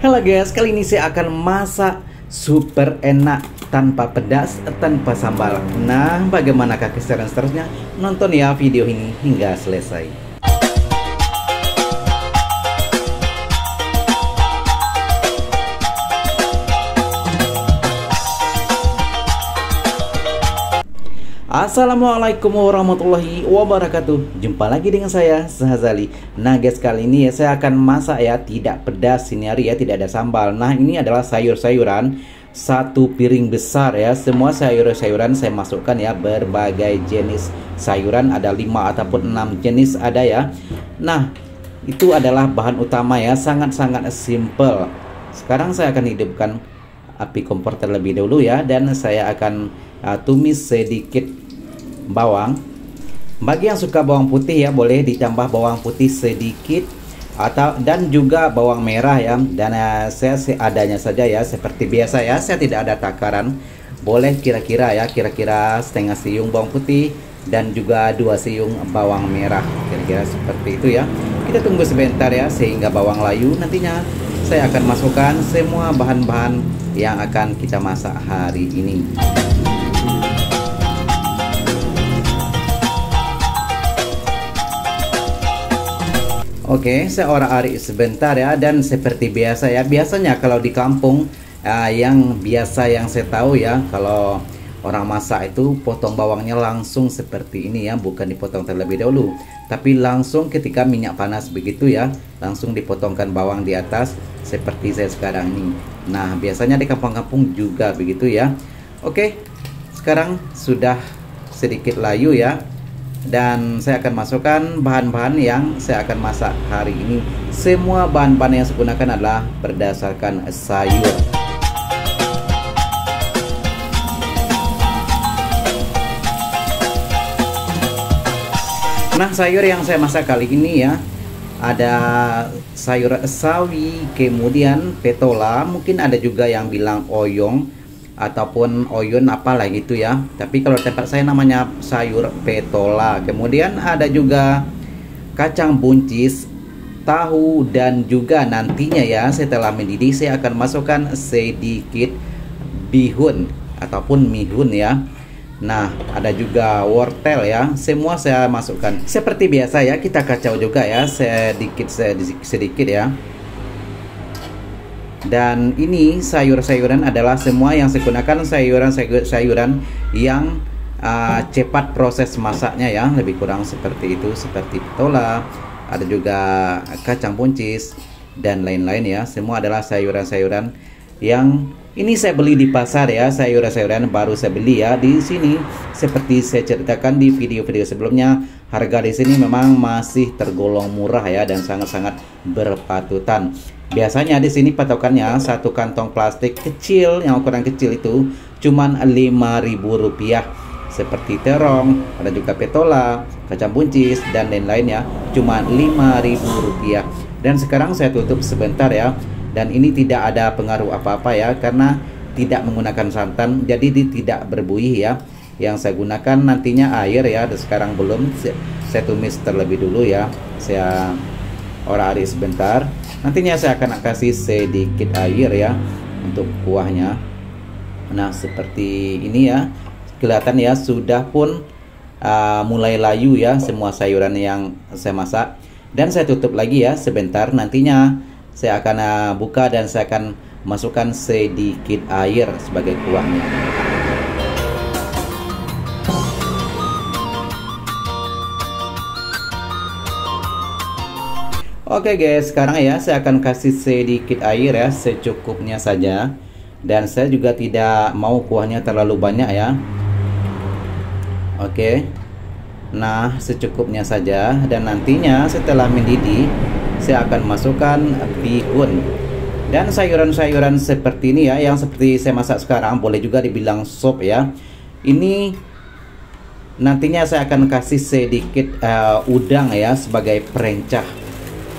Halo guys, kali ini saya akan masak super enak tanpa pedas, tanpa sambal. Nah, bagaimanakah keseruan seterusnya? Nonton ya video ini hingga selesai. Assalamualaikum warahmatullahi wabarakatuh. Jumpa lagi dengan saya, Sahazali. Nah guys, kali ini ya saya akan masak ya tidak pedas ini hari ya, tidak ada sambal. Nah, ini adalah sayur-sayuran satu piring besar ya. Semua sayur-sayuran saya masukkan ya, berbagai jenis sayuran, ada 5 ataupun 6 jenis ada ya. Nah, itu adalah bahan utama ya, sangat-sangat simple. Sekarang saya akan hidupkan api kompor terlebih dahulu ya, dan saya akan tumis sedikit bawang. Bagi yang suka bawang putih ya, boleh ditambah bawang putih sedikit dan juga bawang merah ya. Dan saya seadanya saja ya, seperti biasa ya, saya tidak ada takaran. Boleh kira-kira ya, kira-kira setengah siung bawang putih dan juga 2 siung bawang merah, kira-kira seperti itu ya. Kita tunggu sebentar ya sehingga bawang layu. Nantinya saya akan masukkan semua bahan-bahan yang akan kita masak hari ini. Oke, saya orak-arik sebentar ya, dan seperti biasa ya, biasanya kalau di kampung yang biasa yang saya tahu ya, kalau orang masak itu potong bawangnya langsung seperti ini ya, bukan dipotong terlebih dahulu, tapi langsung ketika minyak panas begitu ya, langsung dipotongkan bawang di atas seperti saya sekarang ini. Nah, biasanya di kampung-kampung juga begitu ya. Oke, sekarang sudah sedikit layu ya, dan saya akan masukkan bahan-bahan yang saya akan masak hari ini. Semua bahan-bahan yang saya gunakan adalah berdasarkan sayur. Nah, sayur yang saya masak kali ini ya, ada sayur sawi, kemudian petola, mungkin ada juga yang bilang oyong ataupun oyun apalah gitu ya, tapi kalau tempat saya namanya sayur petola. Kemudian ada juga kacang buncis, tahu, dan juga nantinya ya setelah mendidih saya akan masukkan sedikit bihun ataupun mihun ya. Nah, ada juga wortel ya, semua saya masukkan seperti biasa ya. Kita kacau juga ya, sedikit ya. Dan ini sayur-sayuran adalah semua yang saya gunakan sayuran yang cepat proses masaknya ya, lebih kurang seperti itu, seperti petola, ada juga kacang buncis dan lain-lain ya. Semua adalah sayuran-sayuran yang ini saya beli di pasar ya, sayuran-sayuran baru saya beli ya di sini. Seperti saya ceritakan di video-video sebelumnya, harga di sini memang masih tergolong murah ya, dan sangat-sangat berpatutan. Biasanya di sini patokannya satu kantong plastik kecil yang ukuran kecil itu cuman Rp5.000. Seperti terong, ada juga petola, kacang buncis dan lain-lain ya, cuman Rp5.000. Dan sekarang saya tutup sebentar ya. Dan ini tidak ada pengaruh apa-apa ya, karena tidak menggunakan santan, jadi tidak berbuih ya. Yang saya gunakan nantinya air ya, dan sekarang belum, saya tumis terlebih dulu ya. Saya orak-arik sebentar. Nantinya saya akan kasih sedikit air ya untuk kuahnya. Nah, seperti ini ya, kelihatan ya sudah pun mulai layu ya semua sayuran yang saya masak. Dan saya tutup lagi ya sebentar. Nantinya saya akan buka dan saya akan masukkan sedikit air sebagai kuahnya. Oke guys, sekarang ya saya akan kasih sedikit air ya, secukupnya saja. Dan saya juga tidak mau kuahnya terlalu banyak ya. Oke. Nah, secukupnya saja. Dan nantinya setelah mendidih, saya akan masukkan bihun. Dan sayuran-sayuran seperti ini ya, yang seperti saya masak sekarang, boleh juga dibilang sop ya. Ini nantinya saya akan kasih sedikit udang ya sebagai perencah.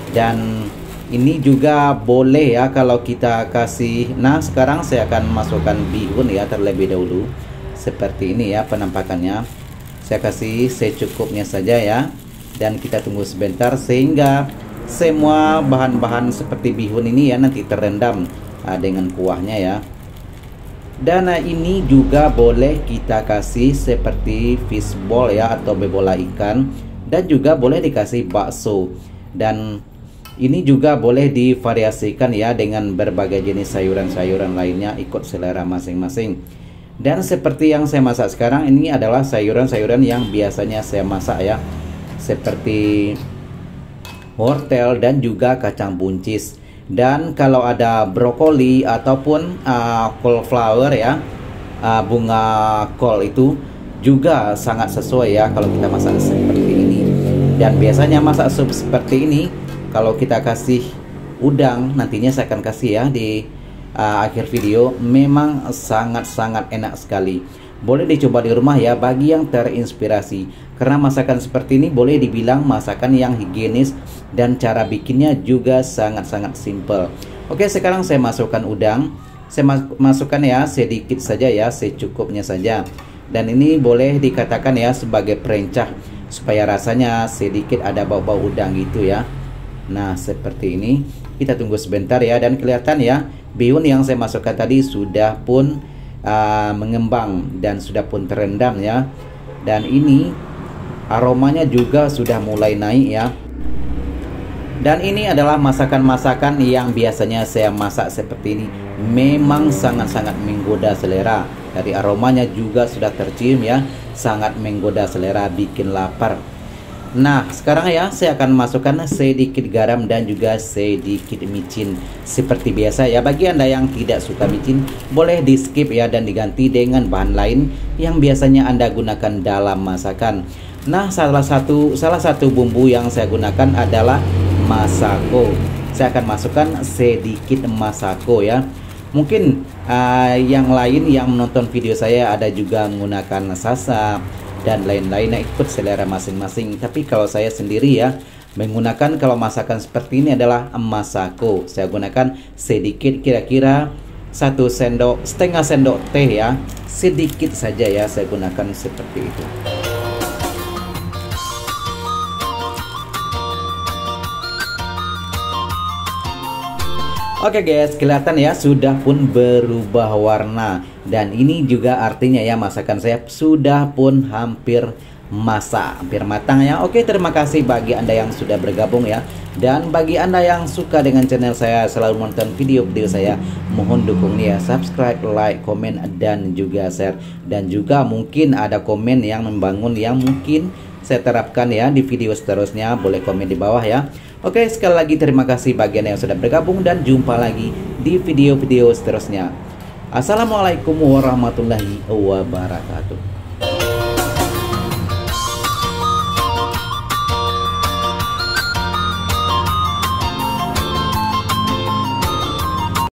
Dan ini juga boleh ya kalau kita kasih. Nah, sekarang saya akan masukkan bihun ya terlebih dahulu. Seperti ini ya penampakannya. Saya kasih secukupnya saja ya. Dan kita tunggu sebentar sehingga semua bahan-bahan seperti bihun ini ya nanti terendam dengan kuahnya ya. Dan ini juga boleh kita kasih seperti fishball ya, atau bebola ikan, dan juga boleh dikasih bakso. Dan ini juga boleh divariasikan ya dengan berbagai jenis sayuran-sayuran lainnya ikut selera masing-masing. Dan seperti yang saya masak sekarang ini adalah sayuran-sayuran yang biasanya saya masak ya, seperti wortel dan juga kacang buncis. Dan kalau ada brokoli ataupun cauliflower ya, bunga kol, itu juga sangat sesuai ya kalau kita masak seperti ini. Dan biasanya masak sup seperti ini kalau kita kasih udang, nantinya saya akan kasih ya di akhir video, memang sangat-sangat enak sekali. Boleh dicoba di rumah ya bagi yang terinspirasi, karena masakan seperti ini boleh dibilang masakan yang higienis dan cara bikinnya juga sangat-sangat simple. Oke, sekarang saya masukkan udang. Saya masukkan ya sedikit saja ya, secukupnya saja. Dan ini boleh dikatakan ya sebagai perencah supaya rasanya sedikit ada bau-bau udang gitu ya. Nah, seperti ini. Kita tunggu sebentar ya, dan kelihatan ya bihun yang saya masukkan tadi sudah pun mengembang dan sudah pun terendam ya. Dan ini aromanya juga sudah mulai naik ya. Dan ini adalah masakan-masakan yang biasanya saya masak seperti ini. Memang sangat-sangat menggoda selera. Dari aromanya juga sudah tercium ya, sangat menggoda selera, bikin lapar. Nah, sekarang ya saya akan masukkan sedikit garam dan juga sedikit micin. Seperti biasa ya, bagi Anda yang tidak suka micin boleh di skip ya dan diganti dengan bahan lain yang biasanya Anda gunakan dalam masakan. Nah, salah satu bumbu yang saya gunakan adalah masako. Saya akan masukkan sedikit masako ya. Mungkin yang lain yang menonton video saya ada juga menggunakan sasa dan lain-lainnya, ikut selera masing-masing. Tapi kalau saya sendiri ya menggunakan, kalau masakan seperti ini adalah masako. Saya gunakan sedikit, kira-kira 1,5 sendok teh ya, sedikit saja ya saya gunakan seperti itu. Oke guys, kelihatan ya sudah pun berubah warna. Dan ini juga artinya ya masakan saya sudah pun hampir masak, hampir matang ya. Oke, terima kasih bagi Anda yang sudah bergabung ya. Dan bagi Anda yang suka dengan channel saya, selalu menonton video-video saya, mohon dukungnya ya, subscribe, like, komen, dan juga share. Dan juga mungkin ada komen yang membangun yang mungkin saya terapkan ya di video seterusnya, boleh komen di bawah ya. Oke, sekali lagi terima kasih bagi Anda yang sudah bergabung, dan jumpa lagi di video-video seterusnya. Assalamualaikum warahmatullahi wabarakatuh.